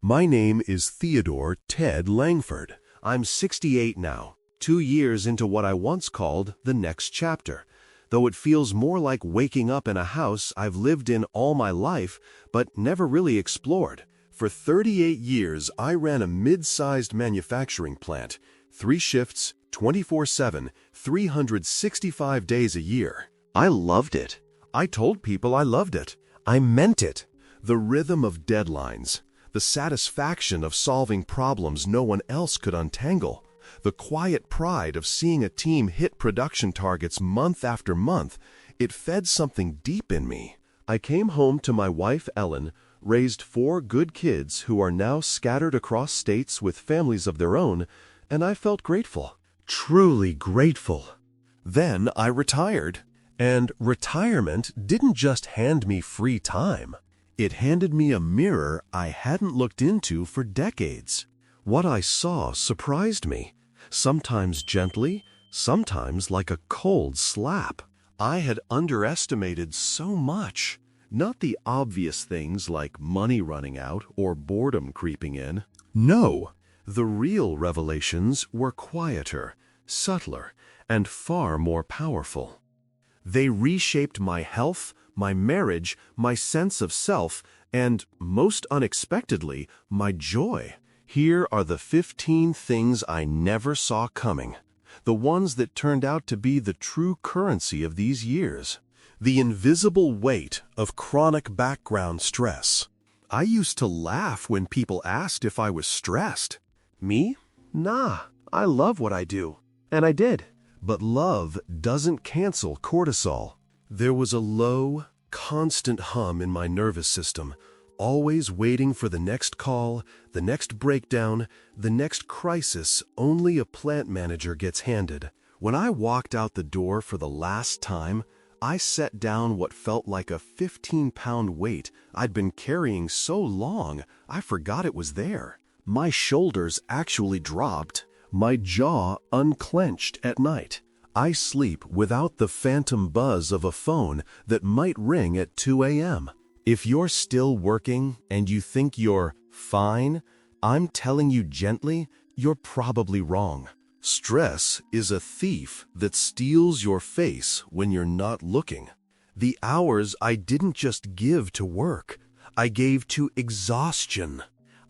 My name is Theodore Ted Langford. I'm 68 now, 2 years into what I once called the next chapter, though it feels more like waking up in a house I've lived in all my life but never really explored. For 38 years, I ran a mid-sized manufacturing plant, 3 shifts, 24/7, 365 days a year. I loved it. I told people I loved it. I meant it. The rhythm of deadlines, the satisfaction of solving problems no one else could untangle, the quiet pride of seeing a team hit production targets month after month, it fed something deep in me. I came home to my wife Ellen, raised 4 good kids who are now scattered across states with families of their own, and I felt grateful, truly grateful. Then I retired, and retirement didn't just hand me free time. It handed me a mirror I hadn't looked into for decades. What I saw surprised me, sometimes gently, sometimes like a cold slap. I had underestimated so much. Not the obvious things like money running out or boredom creeping in. No, the real revelations were quieter, subtler, and far more powerful. They reshaped my health, my marriage, my sense of self, and, most unexpectedly, my joy. Here are the 15 things I never saw coming, the ones that turned out to be the true currency of these years. The invisible weight of chronic background stress. I used to laugh when people asked if I was stressed. Me? Nah, I love what I do. And I did. But love doesn't cancel cortisol. There was a low, constant hum in my nervous system, always waiting for the next call, the next breakdown, the next crisis only a plant manager gets handed. When I walked out the door for the last time, I set down what felt like a 15-pound weight I'd been carrying so long I forgot it was there. My shoulders actually dropped, my jaw unclenched at night. I sleep without the phantom buzz of a phone that might ring at 2 a.m. If you're still working and you think you're fine, I'm telling you gently, you're probably wrong. Stress is a thief that steals your face when you're not looking. The hours I didn't just give to work, I gave to exhaustion.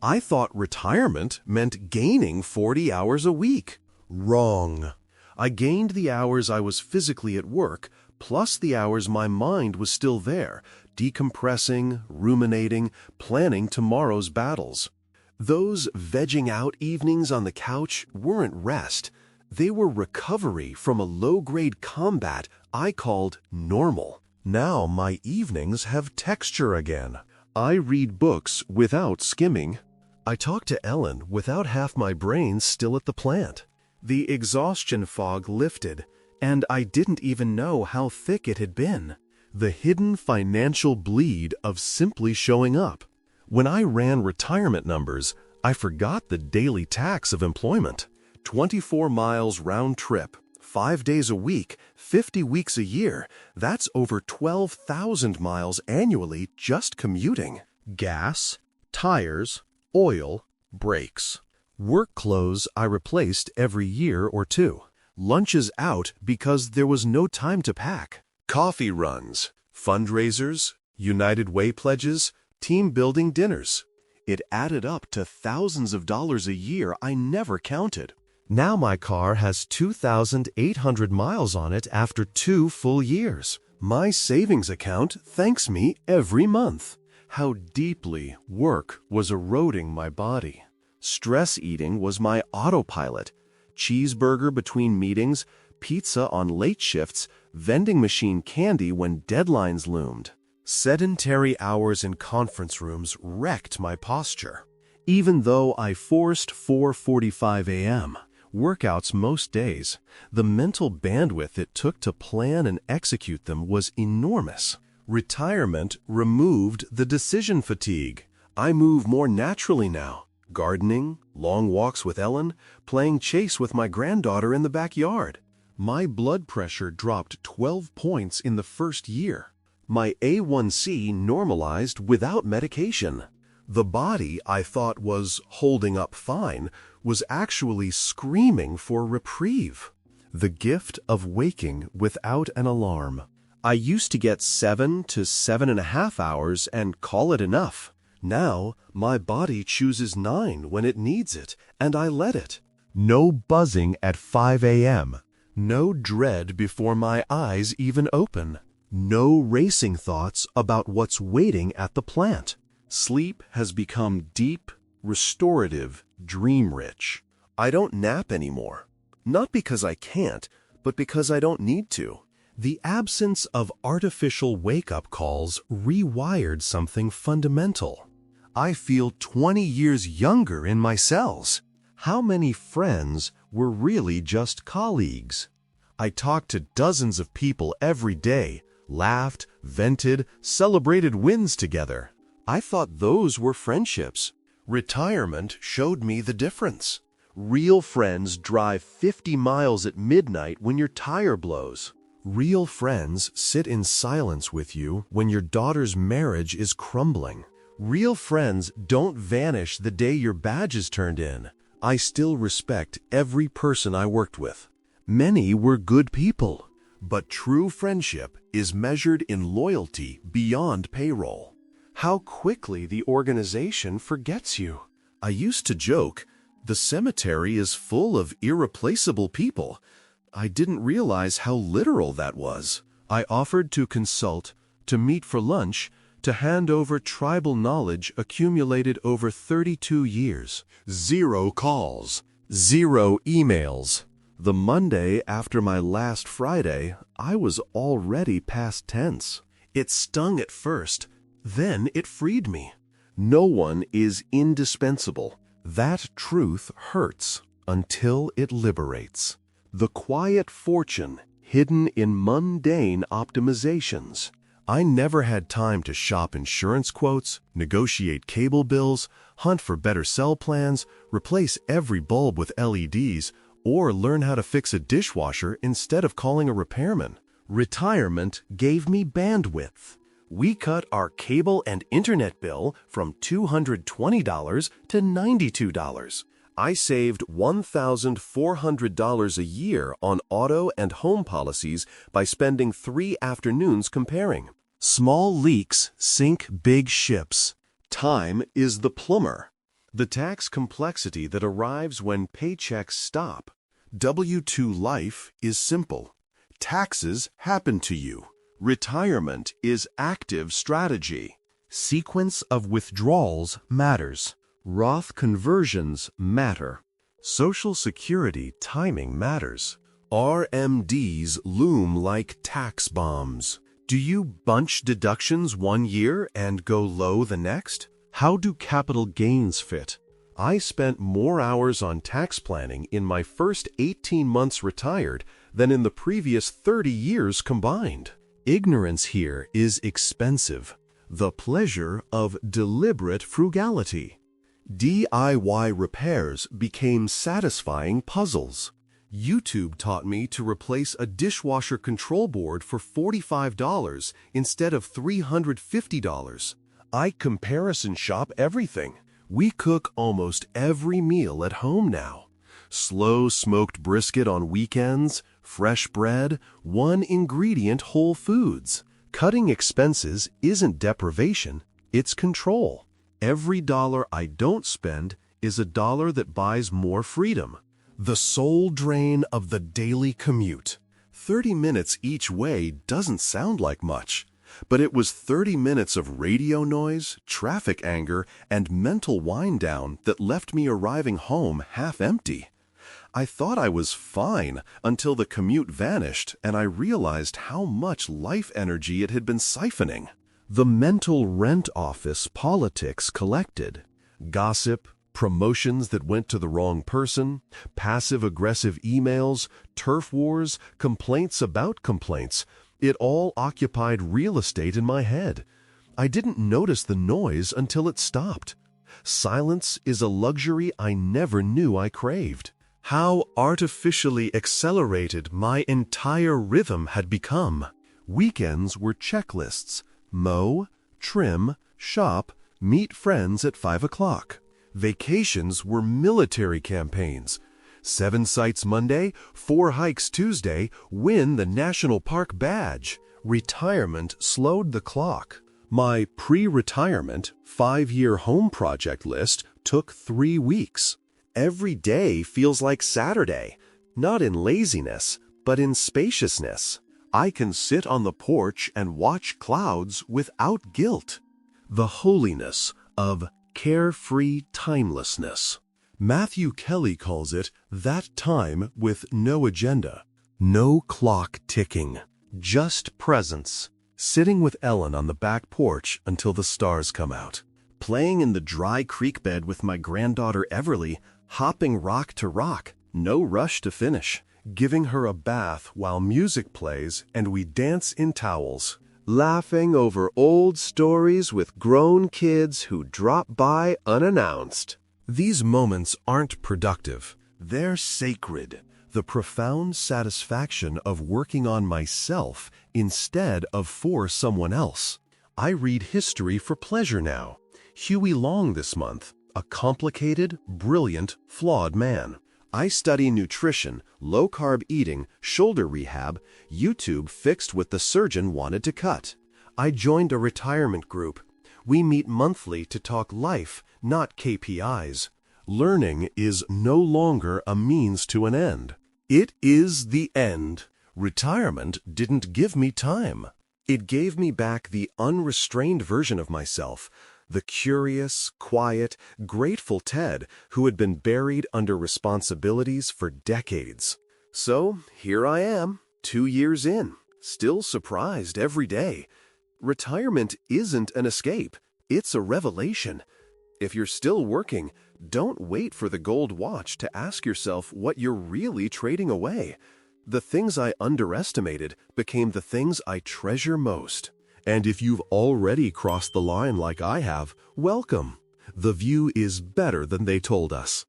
I thought retirement meant gaining 40 hours a week. Wrong. I gained the hours I was physically at work, plus the hours my mind was still there, decompressing, ruminating, planning tomorrow's battles. Those vegging out evenings on the couch weren't rest. They were recovery from a low-grade combat I called normal. Now my evenings have texture again. I read books without skimming. I talk to Ellen without half my brain still at the plant. The exhaustion fog lifted, and I didn't even know how thick it had been. The hidden financial bleed of simply showing up. When I ran retirement numbers, I forgot the daily tax of employment. 24 miles round trip, 5 days a week, 50 weeks a year. That's over 12,000 miles annually just commuting. Gas, tires, oil, brakes. Work clothes I replaced every year or two. Lunches out because there was no time to pack. Coffee runs, fundraisers, United Way pledges, team-building dinners. It added up to thousands of dollars a year I never counted. Now my car has 2,800 miles on it after 2 full years. My savings account thanks me every month. How deeply work was eroding my body. Stress eating was my autopilot. Cheeseburger between meetings, pizza on late shifts, vending machine candy when deadlines loomed. Sedentary hours in conference rooms wrecked my posture. Even though I forced 4:45 a.m. workouts most days, the mental bandwidth it took to plan and execute them was enormous. Retirement removed the decision fatigue. I move more naturally now. Gardening, long walks with Ellen, playing chase with my granddaughter in the backyard. My blood pressure dropped 12 points in the first year. My A1C normalized without medication. The body I thought was holding up fine was actually screaming for reprieve. The gift of waking without an alarm. I used to get 7 to 7.5 hours and call it enough. Now, my body chooses 9 when it needs it, and I let it. No buzzing at 5 a.m. No dread before my eyes even open. No racing thoughts about what's waiting at the plant. Sleep has become deep, restorative, dream-rich. I don't nap anymore. Not because I can't, but because I don't need to. The absence of artificial wake-up calls rewired something fundamental. I feel 20 years younger in my cells. How many friends were really just colleagues? I talked to dozens of people every day, laughed, vented, celebrated wins together. I thought those were friendships. Retirement showed me the difference. Real friends drive 50 miles at midnight when your tire blows. Real friends sit in silence with you when your daughter's marriage is crumbling. Real friends don't vanish the day your badge is turned in. I still respect every person I worked with. Many were good people, but true friendship is measured in loyalty beyond payroll. How quickly the organization forgets you. I used to joke, the cemetery is full of irreplaceable people. I didn't realize how literal that was. I offered to consult, to meet for lunch, to hand over tribal knowledge accumulated over 32 years. 0 calls, 0 emails. The Monday after my last Friday, I was already past tense. It stung at first, then it freed me. No one is indispensable. That truth hurts until it liberates. The quiet fortune hidden in mundane optimizations. I never had time to shop insurance quotes, negotiate cable bills, hunt for better cell plans, replace every bulb with LEDs, or learn how to fix a dishwasher instead of calling a repairman. Retirement gave me bandwidth. We cut our cable and internet bill from $220 to $92. I saved $1,400 a year on auto and home policies by spending 3 afternoons comparing. Small leaks sink big ships. Time is the plumber. The tax complexity that arrives when paychecks stop. W-2 life is simple. Taxes happen to you. Retirement is active strategy. Sequence of withdrawals matters. Roth conversions matter. Social Security timing matters. RMDs loom like tax bombs. Do you bunch deductions one year and go low the next? How do capital gains fit? I spent more hours on tax planning in my first 18 months retired than in the previous 30 years combined. Ignorance here is expensive. The pleasure of deliberate frugality. DIY repairs became satisfying puzzles. YouTube taught me to replace a dishwasher control board for $45 instead of $350. I comparison shop everything. We cook almost every meal at home now. Slow smoked brisket on weekends, fresh bread, one ingredient whole foods. Cutting expenses isn't deprivation, it's control. Every dollar I don't spend is a dollar that buys more freedom. The soul drain of the daily commute. 30 minutes each way doesn't sound like much, but it was 30 minutes of radio noise, traffic anger, and mental wind down that left me arriving home half empty. I thought I was fine until the commute vanished and I realized how much life energy it had been siphoning. The mental rent office politics collected. Gossip, promotions that went to the wrong person, passive-aggressive emails, turf wars, complaints about complaints. It all occupied real estate in my head. I didn't notice the noise until it stopped. Silence is a luxury I never knew I craved. How artificially accelerated my entire rhythm had become. Weekends were checklists. Mow, trim, shop, Meet friends at 5 o'clock. Vacations were military campaigns. 7 sights Monday, 4 hikes Tuesday, win the National Park badge. Retirement slowed the clock. My pre-retirement 5-year home project list took 3 weeks. Every day feels like Saturday, not in laziness, but in spaciousness. I can sit on the porch and watch clouds without guilt. The holiness of carefree timelessness. Matthew Kelly calls it that time with no agenda, no clock ticking, just presence. Sitting with Ellen on the back porch until the stars come out. Playing in the dry creek bed with my granddaughter Everly, hopping rock to rock, no rush to finish. Giving her a bath while music plays and we dance in towels. Laughing over old stories with grown kids who drop by unannounced. These moments aren't productive. They're sacred. The profound satisfaction of working on myself instead of for someone else. I read history for pleasure now. Huey Long this month, a complicated, brilliant, flawed man. I study nutrition, low-carb eating, shoulder rehab, YouTube fixed what the surgeon wanted to cut. I joined a retirement group. We meet monthly to talk life, not KPIs. Learning is no longer a means to an end. It is the end. Retirement didn't give me time. It gave me back the unrestrained version of myself, the curious, quiet, grateful Ted who had been buried under responsibilities for decades. So here I am, 2 years in, still surprised every day. Retirement isn't an escape, it's a revelation. If you're still working, don't wait for the gold watch to ask yourself what you're really trading away. The things I underestimated became the things I treasure most. And if you've already crossed the line like I have, welcome. The view is better than they told us.